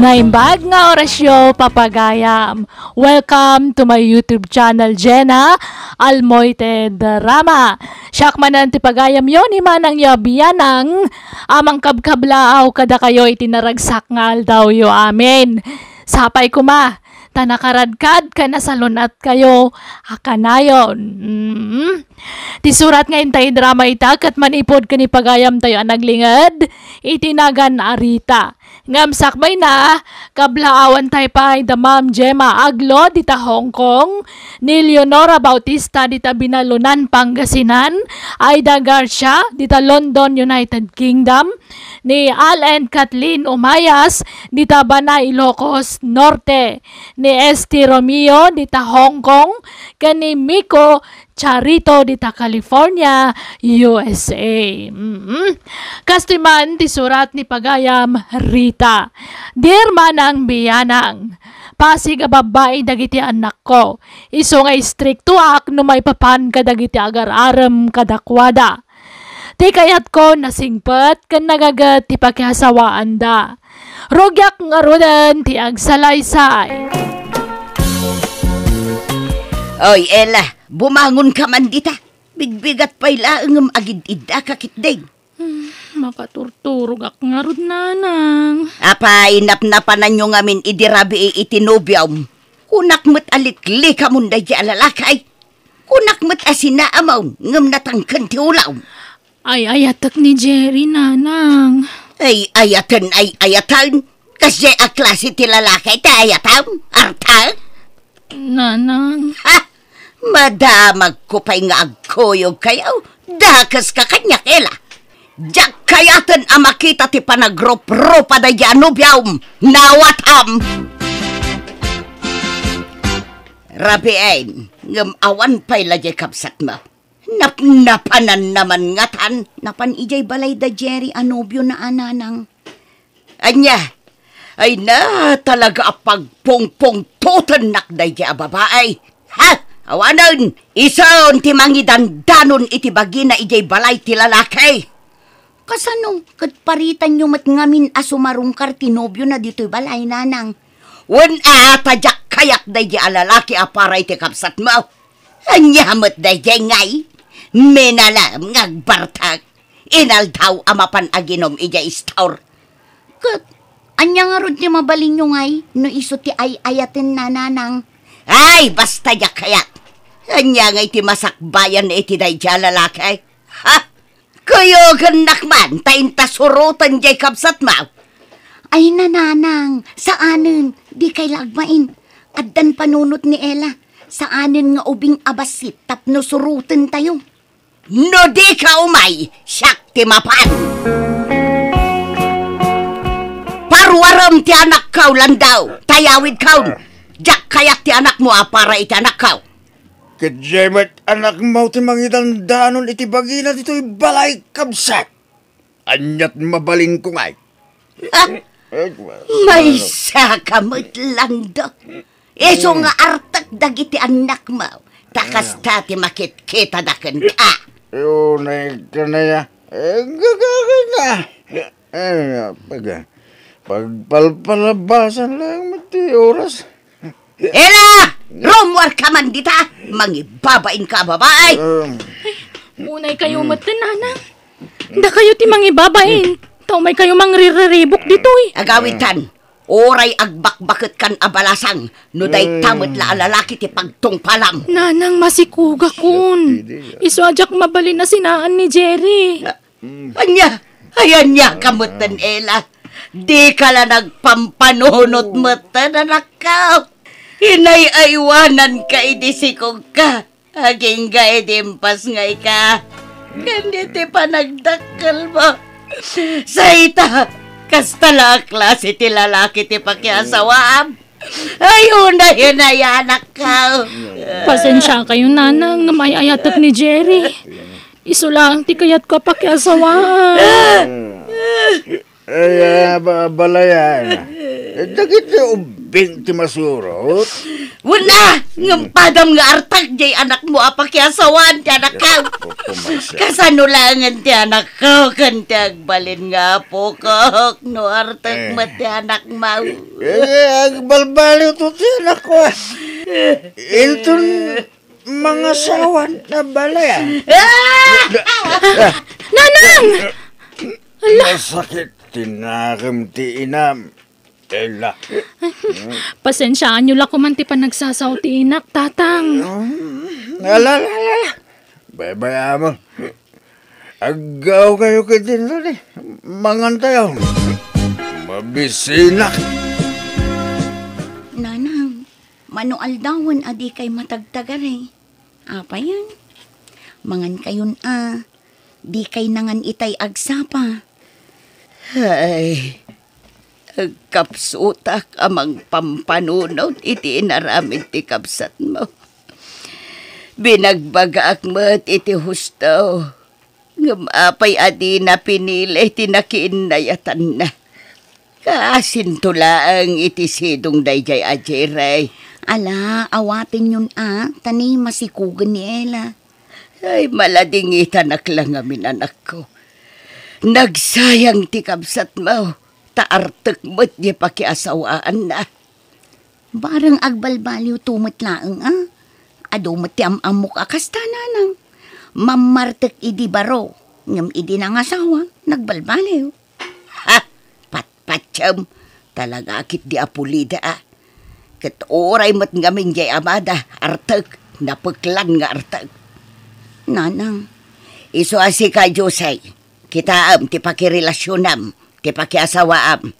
Naimbag nga orasyo papagayam. Welcome to my YouTube channel, Jenna Almoite Drama. Siyak manan ti pagayam yon imanang yabiyanang amang kabkablaaw kada kayo itinaragsak nga aldaw yo amin. Sapay kuma, tanakaradkad ka na salunat kayo, akanayon. Ti surat nga intay drama ita, kat manipod ka ni pagayam tayo anaglingad, itinagan arita. Ngam sakbay na, kablaawan tayo pa da Ma'am Gemma Aglo, dita Hong Kong, ni Leonora Bautista, dita Binalunan, Pangasinan, Aida Garcia, dita London, United Kingdom, ni Al and Kathleen Umayas, dita Banay, Ilocos Norte, ni Esti Romeo, dita Hong Kong, kani Miko Charito, dita California, USA. Kastiman, ti surat ni pagayam Rita. Dear manang biyanang, pasig a babae dagiti anak ko. Iso nga stricto ak no may papan ka dagiti agar-aram kadakwada. Ti kayat ko nasingpet kan nagagat ti pakihasawaan da. Rogyak nga rodan ti agsalaysay. Oy, Ella, bumangon ka man dita. Bigbigat pa'y laang agid-ida kakitdeng. Makaturturog ak nga rod nanang. Apay, napnapanan nyo ngamin idirabi itinobyaw. Kunak mo't alikli ka munda di alalakay. Kunak mo't asinaamaw, ngam natangkan ti ulaw. Ay ayatak ni Jerry nanang. Ay ayatan. Kasi a klase ti lalakay ti ayatan. Arta? Nanang. Ha? Madamag ko pa'y nga agkoyog kayaw. Dakas ka kanya kela. Diyak kayatan ang makita ti panagro-ropa da yanubyaw. Nawatam! Rabiain, ngam awan pa'y lajay kapsat mo. Napnapanan naman ngatan. Napan ijay balay da Jerry anobyo na ananang. Anya, ay na talaga pagpongpong totan nakday di ababaay. Ha? Awanan, isaon ti mangidandanon iti bagi na ijay balay ti lalaki. Kasano, kadparitan nyo mat ngamin asumarungkar ti nobyo na dito'y balay nanang. Wan tadyak kayak day di alalaki aparay ti kapsat mo. Anyamot day di ngay. Menalam ngagbartag. Inaldaw amapan aginom ijay istaur. Kat, anya nga rod ti mabalin nyo ngay, no iso ti ayatin na nanang. Ay, basta yak kayat. Anya ngay ti masakbayan na iti day dya lalaki. Ha? Kayo ganakman, tayin tasurutan jay kapsat mo. Ay nananang, saanin, di kay lagmain. Addan panunot ni Ella, saanin nga ubing abasit tapno surutan tayo. No di ka umay, siyak ti mapan. Parwaram ti anak kaw landaw, tayawid kaw. Jak kayak ti anak mo para iti anak kaw. Kadyamat anak mo ti mangidandanon iti bagina dito'y balay kabsat. Anyat mabalin ko ngay. Ha? May sakamot lang do. Iso nga artak dagiti anak mo. Takas tati makit-kita daken ka. Yun ay kanaya. Gagagay na. Pagpalpalabasan lang mati oras. Ela! Romwar ka man dita! Mangibabain ka, babae! Unay kayo matan nanang. Da kayo ti mangibabain. Tao may kayo mangriribok dito eh. Agawitan, oray agbakbakit kan abalasang, no day tamot la alalaki ti pagtungpalam. Nanang masikuga kun. Iso ajak mabalin na sinaan ni Jerry. Anya, ayan niya kamutan, Ela. Di ka la nagpampanunot matan, anak ka. Hinay-aywanan ka idisikog ka. Aging ga idimpas ngay ka. Ganditi pa nagdakkel mo. Sa ita, kastala klase ti lalaki ti pakiasawaam. Ayun na anak ka. Pasensya kayo nanang nga may ayatak ni Jerry. Iso lang ti kayat ko pakiasawaan. Ay, balayan. Dagit ubing ti masurot. Wala! Ngampadam nga artag jay anak mo apakyasawan ti anak ka. Kasanulangan ti anak ko kan ti agbalin nga po kok no artag mo ti anak mo. Agbalbaliw to ti anak ko. Ilton mga sawan na balay. Nanang! Masakit tinakam ti inam. Ela. Pasensyaan nyo lang kumanti pa nagsasaw ti inak, tatang. Alalala. Babaya mo. Agaw kayo ka din doon eh. Mangantayaw. Mabisinak. Nanang, manual dawon adi kay matagtagar eh. Apa yan? Mangan kayon di kay nangan itay agsapa. Ay, agkapsutak amang pampanunaw iti inaramid ti kapsat mo. Binagbagaak mo't iti hustaw. Ngumapay adi na pinili iti nakiinayatan na. Kasintulaang iti sidong dayjay ajiray. Ala, awatin yun tani masikugan ni Ella. Ay, maladingitan lang amin anak ko. Nagsayang ti kapsat mo. Taartek mo't di pakiasawaan na. Barang agbalbaliw tumot laeng Ado mo't ti amamok akasta nanang. Mamartek idi baro. Ngam idi nang asawa. Nagbalbaliw. Ha! Patpatsam. Talaga akit di apulida Kat oray mo't ngamin jay amada. Artek. Napuklan nga artek. Nanang. Iso asi ka Josay. Kita ti pakirelasyon ti pakiasawaam.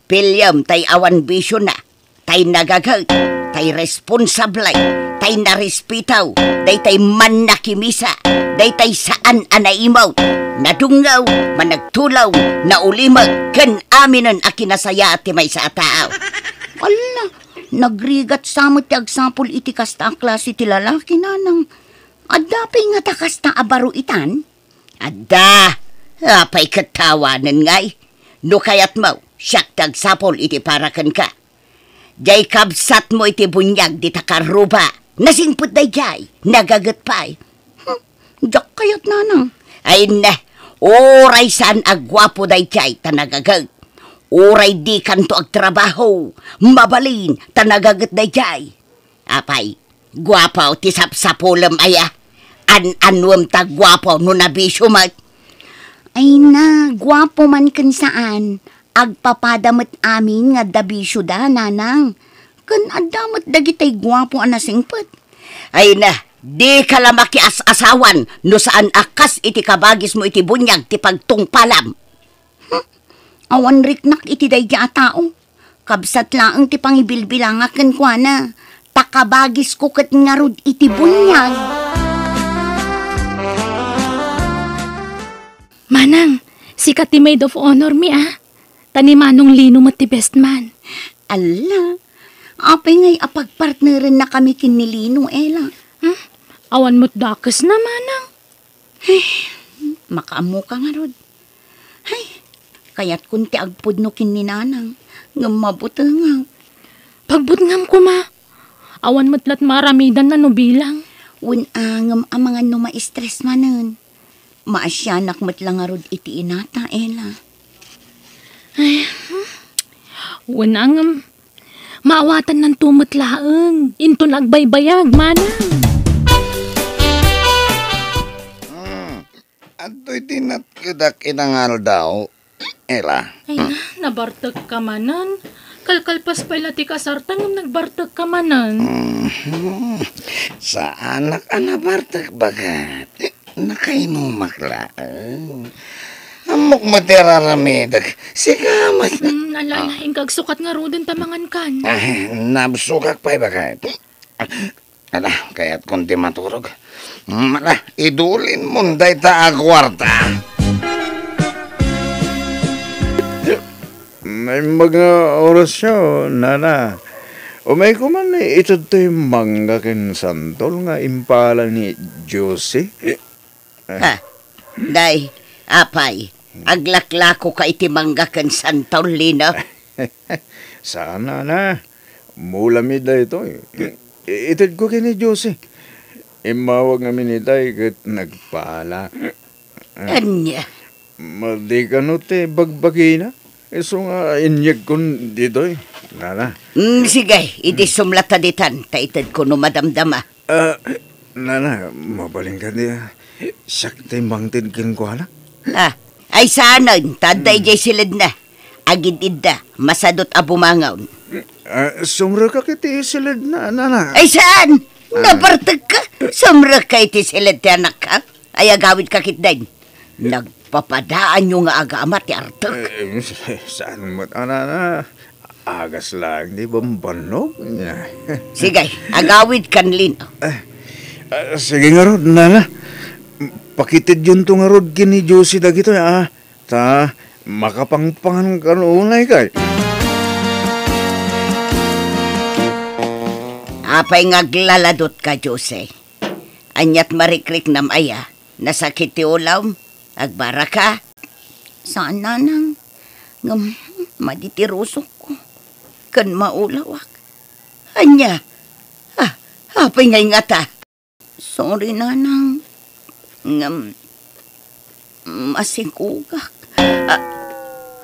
Pilyam tay awan bisyo na. Tay nagagag. Tay responsablay. Tay narespitaw. Day tay man nakimisa. Day tay saan anaimaw. Nadungaw. Managtulaw. Naulimag. Kan aminan akinasaya ti may sa tao. Ala. Nagrigat samot ti agsapol iti kasta klase ti lalaki nanang. Adapay nga takasta abaro itan? Adda. Apay katawanan ngay. No kayat mo, siyak tagsapol iti parakan ka. Jay kabsat mo iti bunyag di takaruba. Nasingput day jay, nagagat pa'y. Jak kayat nanang. Ay na, oray saan agwapo day jay tanagagag. Oray di kanto agtrabaho, mabalin tanagagat day jay. Apay, gwapaw ti sapsapulam aya. An-anwam tagwapo no nabisyo mag. Ay na, gwapo man kan saan. Agpapadamot amin nga dabisyo da, nanang. Kan adamot dagitay gwapo anasingpet. Ay na, di ka lang makias-asawan no saan akas iti kabagis mo iti bunyag ti pagtungpalam. Awan riknak iti dayja tao. Kabsat laang ti pangibilbilangakan kwa na. Takabagis ko kat ngarud iti bunyag. Manang, sikat ti maid of honor mi Tani manong lino mo ti best man. Ala, apay ngay apagpartnerin na kami kinilino, Ella. Awan mo't dakas na, manang. Ay, makaamu ka nga rod. Ay, kaya't kunti agpud no kininanang. Ngam mabuti nga. Pagbutngam ko awan mo't lat maramidan na no bilang. Ngam ang mga no ma-stress manan. Maasyanak mo't lang nga rod iti inata, Ella. Ay, wanang maawatan ng tumot laeng. Inton agbaybayag, manang. Ato'y tinatkadak inangal daw, Ella. Ay na, nabartag ka manan. Kalkalpas pala ti kasartang nagbartag ka manan. Sa anak anabartag bagat. Nakainumak lang. Amok materaramidag. Sigamat. Alala, ingkag sukat nga roden tamangan kan. Nabsukak pa'y bagat. Ala, kaya't kunti maturog. Ala, idulin munday ta agwarta. May mga orasyon, nana. Umay ko man ito to'y mangga ken santol nga impala ni Josie. Day, apay, aglaklako ka iti mangga ken santol lina. Sana na. Mulamid na ito. Itid ko kini Jose. Imawag nga minitay kat nagpala. Anya. Maldi ka no te bagbagi na. So nga inyag kon dito eh. Nana. Sige, iti sumlata ditan. Taitid ko no madamdama. Nana, mabaling ka niya. Sakti mangtid kin ko na. Ay saanon, taday jay silid na. Agid idda, masadot abumangaw. Sumra ka kiti silid na, nana. Ay saan? Nabartag ka? Sumra ka iti silid ti anak ka? Ay agawid ka kitdain. Nagpapadaan nyo nga agamat ti artok. Saan mo, nana? Agas lang, di bambanog niya. Sige, agawid kanlin. Sige nga rod, nana. Pakitid yun to nga rod kini Josie dagito ya. Ta, makapangpangan ka noonay kay. Apay ngaglaladot ka, Jose. Anyat marikrik nam aya. Nasakit ti ulaw. Agbara ka. Saan nanang? Maditirusok ko. Kan maulawak. Anya. Apay ngay ngata. Sorry, nanang. Masikugak.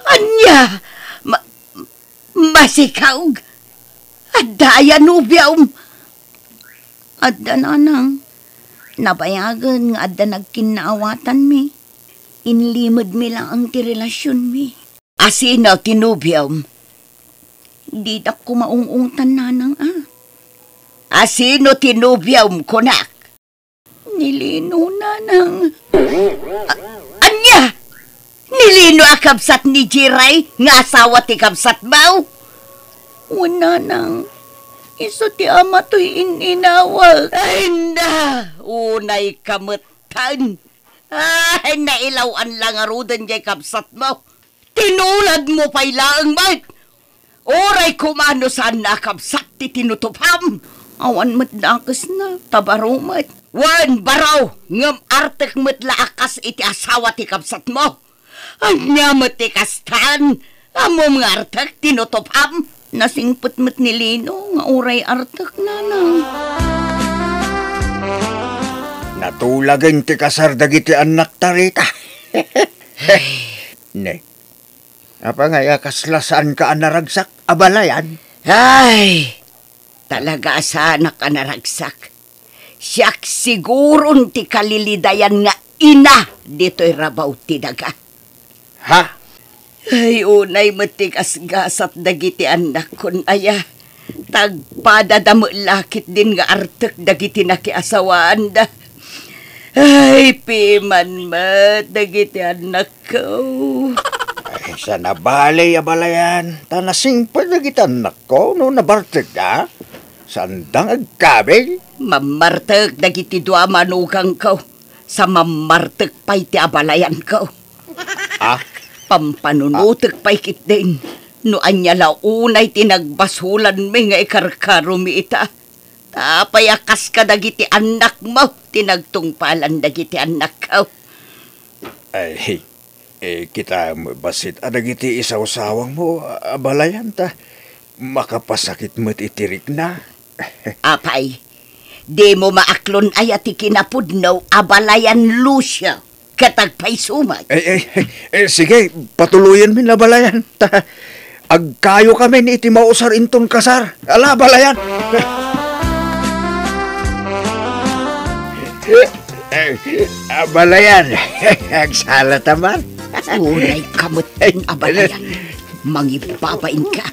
Anya. Masikawg. Adaya nubiyaw. Adda nanang. Nabayagan nga adda nagkinaawatan mi. Inlimod mi lang ang ti relasyon mi. Asinaw tinubiyaw. Di da ko maungungtan nanang Asino tinubiyaw kunak? Nilino nanang. Anya! Nilino akabsat ni Jiray nga asawa ti kabsat baw? Wala nang. Iso ti ama to'y ininawag. Ay na! Unay kamutan. Ay, nailawan lang arudan jay kabsat mo. Tinulad mo pa'y laang mat. Oray kumano saan nakabsat ti tinutupam. Awan mat dakas na, tabarumat. Wan baraw, ngam artek mat laakas iti asawa ti kabsat mo. Anya mat ti kastan. Amom nga artek tinutupam. Nasingput mat ni Lino, nga oray artek nanang. Natulagan ti kasar dagiti anak tarita. Ne. Apa nga kaslasaan ka anaragsak abalayan? Ay, talaga sa anak anaragsak. Siyak siguron ti kalilidayan nga ina dito'y rabaw ti daga. Ha? Ay, unay matigas-gasat dagiti anak kun aya. Tagpadadamo lakit din nga artek dagiti nakiasawaan da. Ay, piman mat dagiti anak ko. Ay, sa nabalay abalayan. Tanasing pa dagiti anak ko no nabartek ka. Sandang agkabing. Mamartek dagiti dua manugang ko. Sa mamartek pa'y ti abalayan ko. Pampanunutek pa'y kit din. No anya launay tinagbasulan mi nga ikarkaro mi ita. Tapayakas ka dagiti anak mo. Tinagtungpalan dagiti anak ko. Ay, kita basit adagiti isaw-sawang mo abalayan ta. Makapasakit mo't itirik na. Apay, di mo maaklon ay ati kinapudnaw abalayan Lucia. Katagpay sumag. Sige, patuluyan min abalayan. Agkayo kami ni iti mausar inton kasar. Ala, abalayan. Abalayan. Agsala taman. Unay kamot ang abalayan. Mangibabain ka.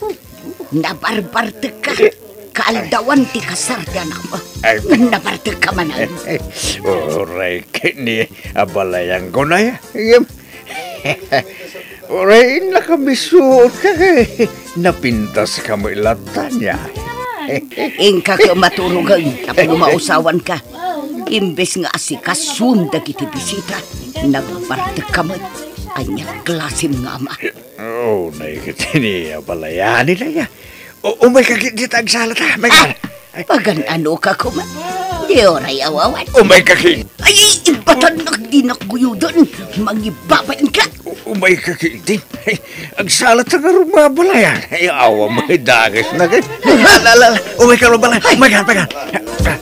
Nabarbartek ka. Kaaldawan ti kasar ti anak mo. Nabartek ka manan. Oray, kini abalayan ko na yan. Oray, nakabisuot ka. Napintas ka mo ilatan niya. Ingka ka maturugan. Tapos mausawan ka. Imbes nga asikasun dagiti bisita. Nabartek ka mo. Anya klasim nga ama. Oh, naikitini abalayan nila ya. Umay ka kita agsalat ha. Pagan ano ka kuma? Di oray awawan. Umay kaki. Ay, ibatan nagdinakguyo doon. Mangibabain ka. Umay kaki din. Ay, ang salat sa karong mga balayan. Ay, awa mo, dagis na kay. Umay ka balay. Umay ka.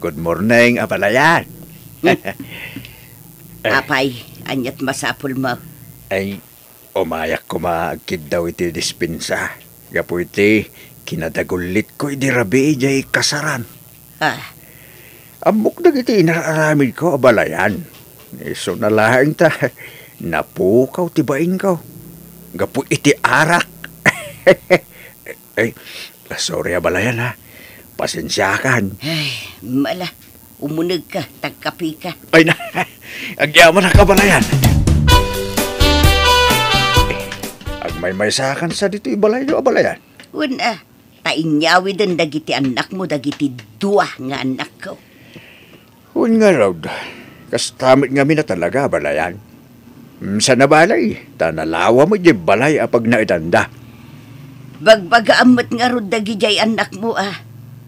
Good morning, abalayan. Apay, anyat masapul mo. Ay, umayak ko maagkid daw iti dispensa. Gapo iti, kinadagulit ko iti rabi ijay kasaran. Ah, Amok na iti inararamid ko, abalayan. So nalahain ta, napukaw tibain ko. Gapo iti arak. Ay, sorry abalayan ha. Pasensyakan. ay, mala. Umunag ka, tagkapi ka. Ay na, agyaman na kabalayan. Agmay-may sakan sa dito ibalay nyo, abalayan. Una, tainyawi din dagiti anak mo, dagiti dua nga anak ko. Huwag nga raw, kastamit nga na talaga, abalayan. Sa nabalay, tanalawa mo di balay apag naitanda. Bagbaga amat nga ro dagijay anak mo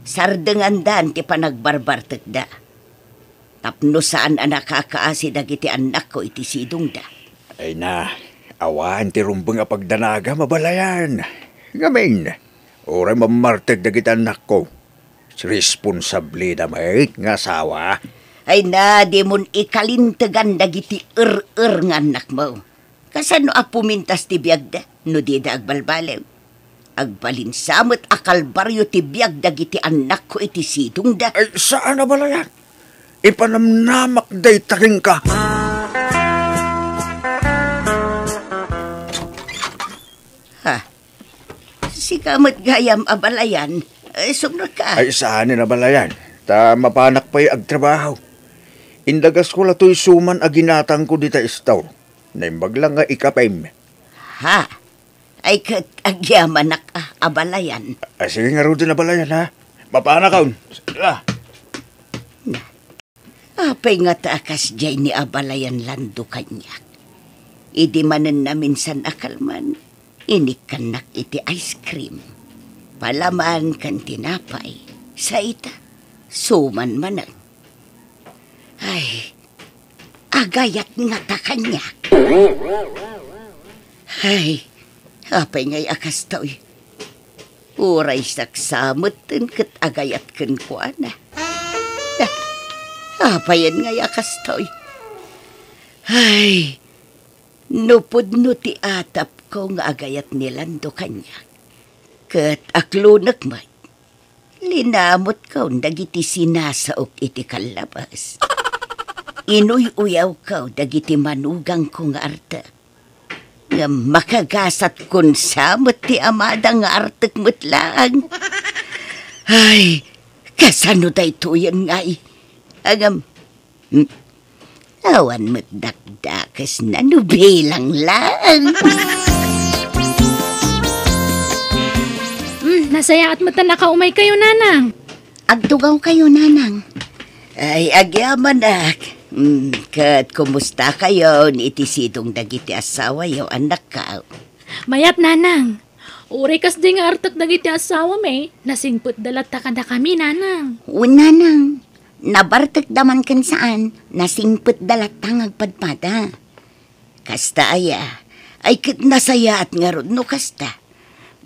Sardengan dan ti panagbarbartek da. Tapno saan anak kakaasi dagiti anak ko iti sidong da. Ay na, awan ti rumbang apagdanaga mabalayan. Ngamin, oray mamarteg dagiti anak ko. Responsable na may nga asawa. Ay na, di mon ikalintegan dagiti nga anak mo. Kasano pumintas ti biyag da, no di da agbalbalew. Agbalinsamot akalbaryo ti biyag dagiti anak ko iti sidong da. Ay, saan na balayan? Ipanamnamak day taking ka. Ha? Sikamot gayam abalayan, sumra ka. Ay, saan na balayan? Ta mapanak pa'y agtrabaho. Indagas ko lato'y suman aginatang ko dita istaw. Naimbag lang nga ikapim. Ha? Ay kat agyaman abalayan. Ay, sige nga rin na balayan, ha? Mapanak ka. Apay nga taakas jay ni abalayan lando kanyak. Idi manen na minsan akalman, inikanak iti ice cream. Palaman kan tinapay, sa ita, suman manang. Ay, agayat nga ta kanyak. Ay, apay nga'y akas tao'y. Uray saksamot kat agayat kan ko ana. Apayan nga'y akas tao'y. Ay, nupod no ti atap ko nga agayat nilando kanya. Kat aklunak may. Linamot ko dagiti sinasaok iti kalabas. Inuy-uyaw ko dagiti manugang ko nga arta. Nga makagasat kun samot ti amada nga artek mutlaang. Ay, kasano day tuyan nga'y. Agam, awan mo't dakdakas na nubilang lang. Nasaya at mata nakaumay kayo, nanang. Agdugaw kayo, nanang. Ay, agyaman kat kumusta kayo ni itisidong dagiti asawa yo anak ka. Mayat, nanang. Uri kas di nga artak dagiti asawa may. Nasingput dalat ta kada kami, nanang. Nanang, nabartek daman kan saan, nasingput dalat tangagpadpada. Kasta ay kit nasaya at nga ron no kasta.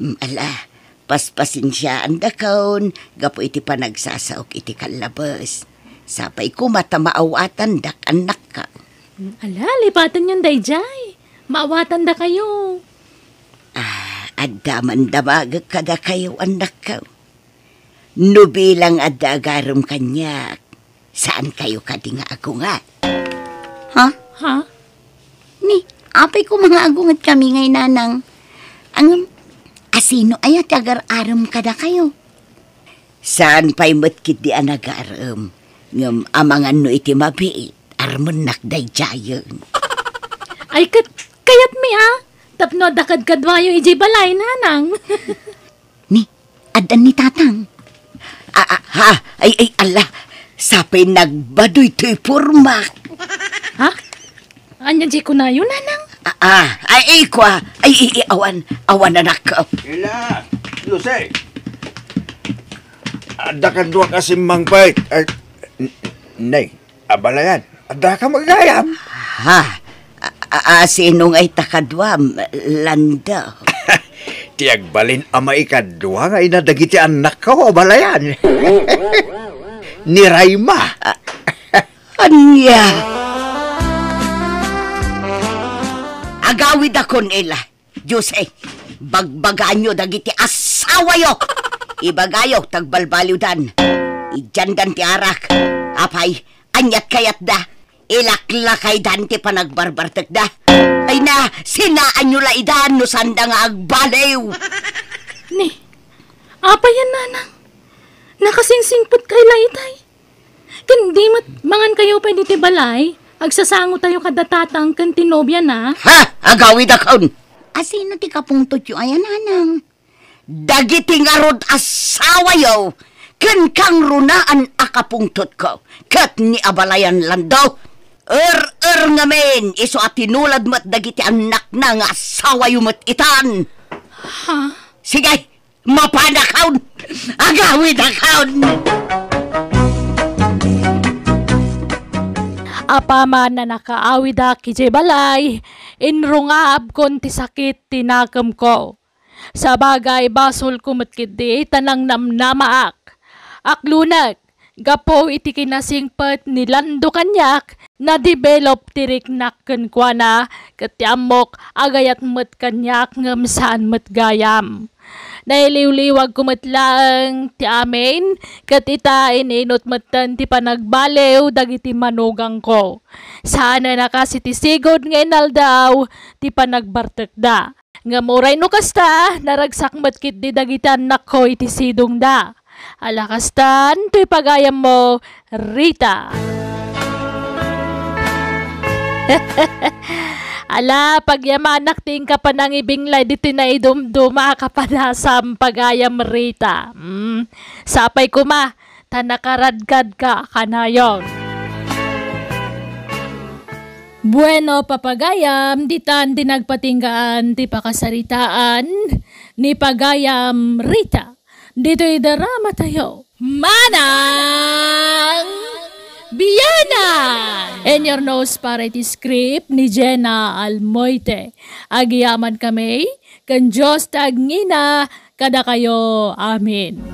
Ala, paspasin siya ang dakaon, gapo iti panagsasaok iti kalabas. Sapay ko mata maawatan dak anak ka. Ala, lipatan yung dayjay. Maawatan da kayo. Addaman damag kada kayo anak ka. Nubilang adagarum kanyak. Saan kayo kadi nga agungat? Ha? Ha? Ni, apay ko mga agungat kami ngay nanang. Ang asino ayat agar-aram kada kayo. Saan pa'y matkid di anagaram? Ngam amangan no iti mabiit, armon nakday jayon. Ay, kayat mi Tapno dakad kadwayo ijay balay, nanang. Ni, adan ni tatang. Ay, ala, sapay nagbadoy to'y purmak. Ha? Anya di ko na yun, nanang? Ay, awan anak ko. Ila, Lucy. Ada ka doon kasi mangpait. Nay, abalayan. Ada ka magayam. Sinong ay takadwam, landa. Tiag balin ama ikadwa nga inadagiti anak ko, abalayan. Ni Raima. Anya. Agawid ako nila. Jose, bagbagaan nyo dagiti asawa yo. Ibagayo, tagbalbaliw dan. Ijandan ti arak. Apay, anyat kayat da. Ilaklakay dan ti panagbarbartek da. Ay na, sinaan nyo la idan no sanda nga agbaliw. Ni, apa yan nanang? Nakasingsingpot kay laytay. Kandi mangan kayo pa diti balay. Agsasango tayo kadatatang kan tinobya na. Ha! Agawid akon! Asino ti kapungtot yu ayan, anang? Dagiti nga rod asawa yo, ken kang runaan akapungtot ko, kat ni abalayan lando. Nga men, iso at tinulad mo't dagiti anak na nga asawa yu mo't itan. Ha? Sige, mapanakaon! Agawid akon! Apaman na nakaawid kiji balay, inrungab kon ti sakit tinakam ko. Sa bagay basol kumatkid di tanang namnamaak. Aklunag, gapo iti kinasingpet ni lando kanyak na develop tirik nakken kwa na katiamok agayat met kanyak ngem saan met gayam. Nailiwliwag kumatlaang ti amin, kat ita ininot matan ti panagbalew dagiti manugang ko. Sana nakasitisigod nga inaldaw ti panagbartek da. Nga muray no kasta, naragsak matkit di dagiti anak ko iti sidong da. Alakastan, to'y pagayam mo, Rita. Ala, pagyamanak ting ka pa nang ibinglay dito na idumduma ka pa na sa pagayam Rita. Sapay ko ma, tanakaradgad ka kanayon. Bueno, papagayam, ditan dinagpatinggaan ti pakasaritaan ni pagayam Rita. Dito'y darama tayo. Manang Biyana! And your nose para iti script ni Jenna Almoite. Agiyaman kami, kan Diyos tagngina, kada kayo. Amen.